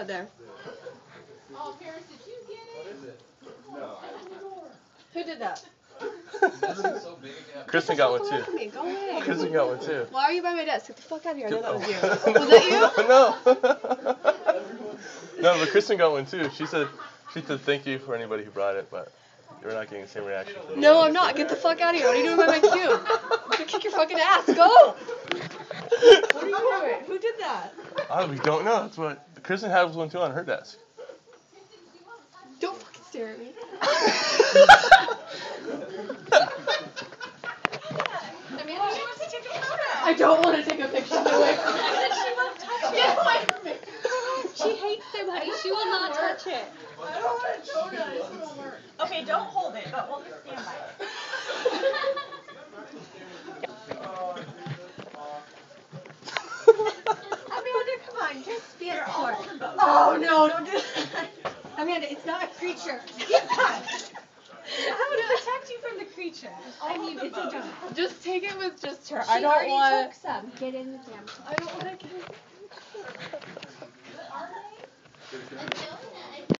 there. Oh, Paris, did you get it? What is it? No. Who did that? So big. Kristen got one too. Go away. Kristen got one too. Why are you by my desk? Get the fuck out of here. I know that was you. Was that you? No. No, but Kristen got one too. She said thank you for anybody who brought it, but you're not getting the same reaction. No, I'm not. Get the fuck out of here. What are you doing by my cube? I'm gonna kick your fucking ass. Go! What are you doing? Who did that? We don't know. That's what Kristen has one too on her desk. Don't fucking stare at me. Amanda, she wants to take a photo. I don't want to take a picture. Get away from me. She won't touch it. Get away from me. She hates it, honey. She will not touch it. I don't want to show that. It's gonna work. Okay, don't hold it, but we'll just stand by it. Amanda, come on, just be a sport. Oh no, don't do that. Amanda, it's not a creature. Get back. How would it protect you from the creature? I mean, it's a dog. Just take it with just her. She I don't already want. took some. Get in the damn. I don't want to get. Are they?